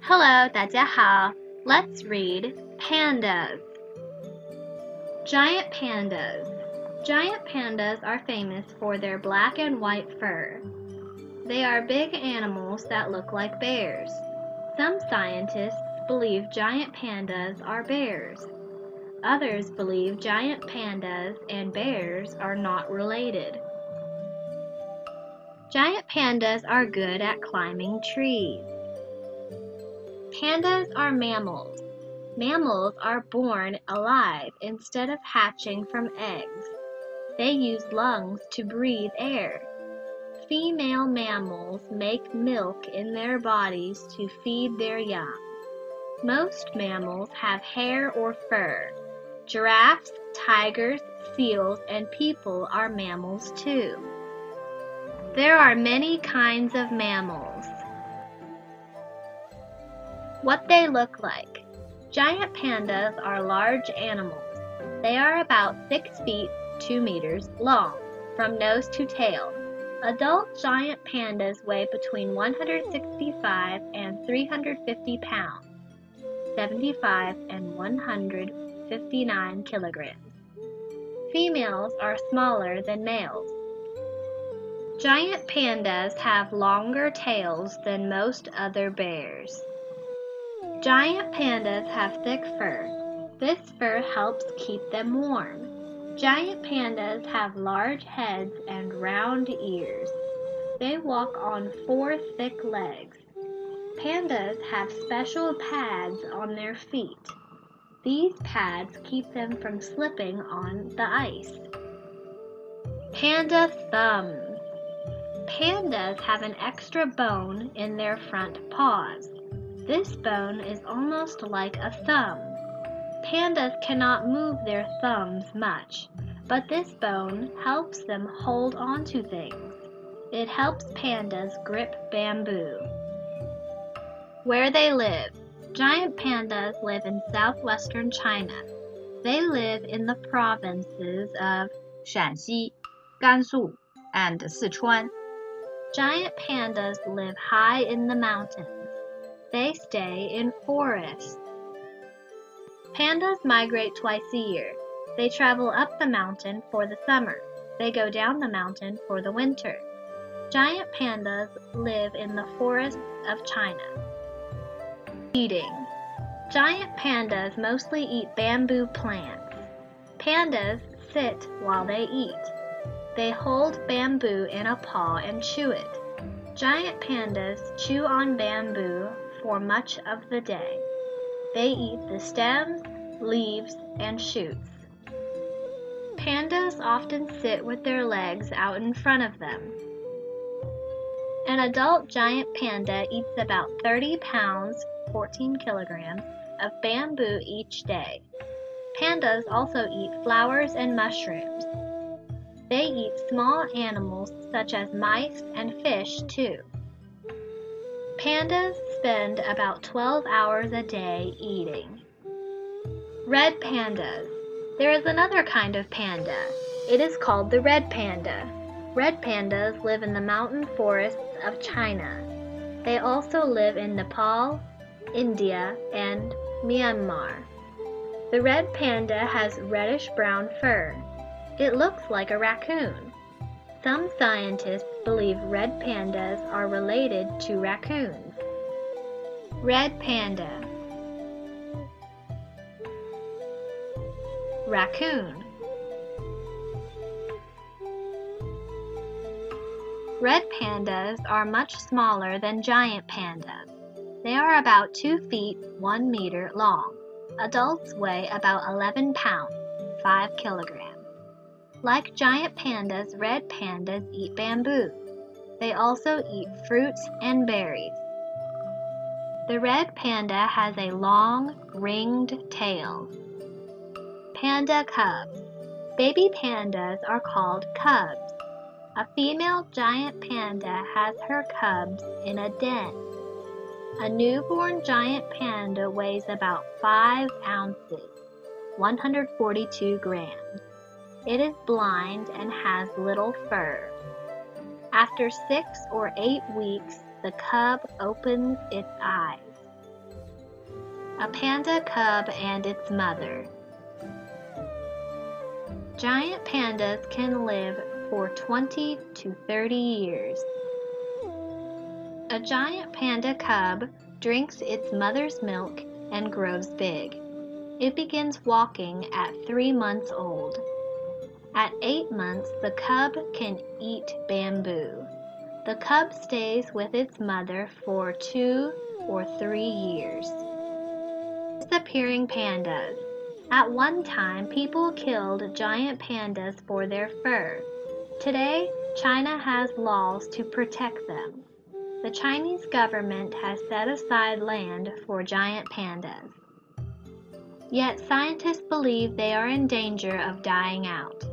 Hello, 大家好. Let's read Pandas. Giant pandas. Giant pandas are famous for their black and white fur. They are big animals that look like bears. Some scientists believe giant pandas are bears. Others believe giant pandas and bears are not related. Giant pandas are good at climbing trees. Pandas are mammals. Mammals are born alive instead of hatching from eggs. They use lungs to breathe air. Female mammals make milk in their bodies to feed their young. Most mammals have hair or fur. Giraffes, tigers, seals, and people are mammals too. There are many kinds of mammals. What they look like. Giant pandas are large animals. They are about 6 feet, 2 meters long, from nose to tail. Adult giant pandas weigh between 165 and 350 pounds, 75 and 159 kilograms. Females are smaller than males. Giant pandas have longer tails than most other bears. Giant pandas have thick fur. This fur helps keep them warm. Giant pandas have large heads and round ears. They walk on 4 thick legs. Pandas have special pads on their feet. These pads keep them from slipping on the ice. Panda thumbs. Pandas have an extra bone in their front paws. This bone is almost like a thumb. Pandas cannot move their thumbs much, but this bone helps them hold onto things. It helps pandas grip bamboo. Where they live. Giant pandas live in southwestern China. They live in the provinces of 陕西、甘肃 and Sichuan. Giant pandas live high in the mountains. They stay in forests. Pandas migrate twice a year. They travel up the mountain for the summer. They go down the mountain for the winter. Giant pandas live in the forests of China. Eating. Giant pandas mostly eat bamboo plants. Pandas sit while they eat. They hold bamboo in a paw and chew it. Giant pandas chew on bamboo for much of the day. They eat the stems, leaves, and shoots. Pandas often sit with their legs out in front of them. An adult giant panda eats about 30 pounds, 14 kilograms, of bamboo each day. Pandas also eat flowers and mushrooms. They eat small animals such as mice and fish too. Pandas spend about 12 hours a day eating. Red pandas. There is another kind of panda. It is called the red panda. Red pandas live in the mountain forests of China. They also live in Nepal, India, and Myanmar. The red panda has reddish-brown fur. It looks like a raccoon. Some scientists believe red pandas are related to raccoons. Red panda. Raccoon. Red pandas are much smaller than giant pandas. They are about 2 feet, 1 meter long. Adults weigh about 11 pounds, 5 kilograms. Like giant pandas, red pandas eat bamboo. They also eat fruits and berries. The red panda has a long, ringed tail. Panda cubs. Baby pandas are called cubs. A female giant panda has her cubs in a den. A newborn giant panda weighs about 5 ounces, 142 grams. It is blind and has little fur. After 6 or 8 weeks, the cub opens its eyes. a panda cub and its mother. Giant pandas can live for 20 to 30 years. A giant panda cub drinks its mother's milk and grows big. It begins walking at 3 months old. At 8 months, the cub can eat bamboo. The cub stays with its mother for 2 or 3 years. Disappearing pandas. At one time, people killed giant pandas for their fur. Today, China has laws to protect them. The Chinese government has set aside land for giant pandas. Yet scientists believe they are in danger of dying out.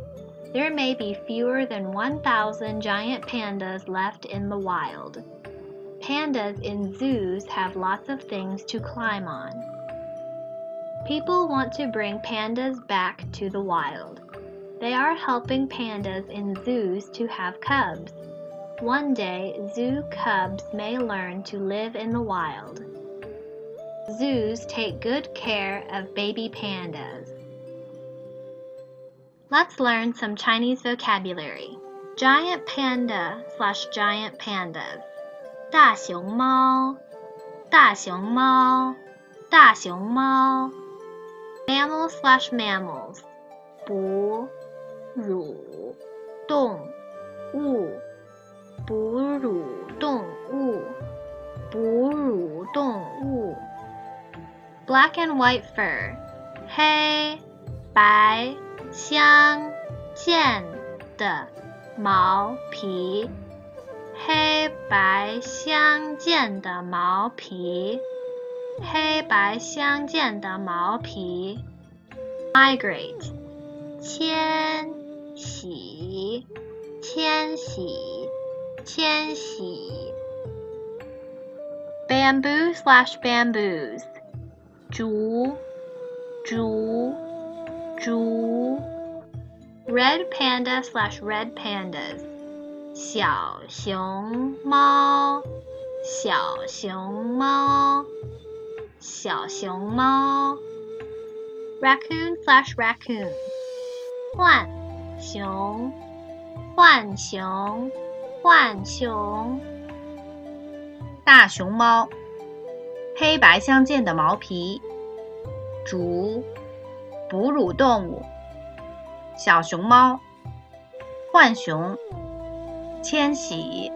There may be fewer than 1,000 giant pandas left in the wild. Pandas in zoos have lots of things to climb on. People want to bring pandas back to the wild. They are helping pandas in zoos to have cubs. One day, zoo cubs may learn to live in the wild. Zoos take good care of baby pandas. Let's learn some Chinese vocabulary. Giant panda/giant pandas. 大熊猫，大熊猫，大熊猫。Mammal/mammals. 哺乳动物，哺乳动物，哺乳动物。Black and white fur. 黑白相间的毛皮，黑白相间的毛皮，黑白相间的毛皮。Migrate. 迁徙，迁徙，迁徙。Bamboo/bamboos. 竹，竹，竹。Red panda/red pandas. 小熊猫，小熊猫，小熊猫。Raccoon/raccoon. 浣熊，浣熊，浣熊。大熊猫，黑白相间的毛皮。竹，哺乳动物。小熊猫，浣熊，迁徙。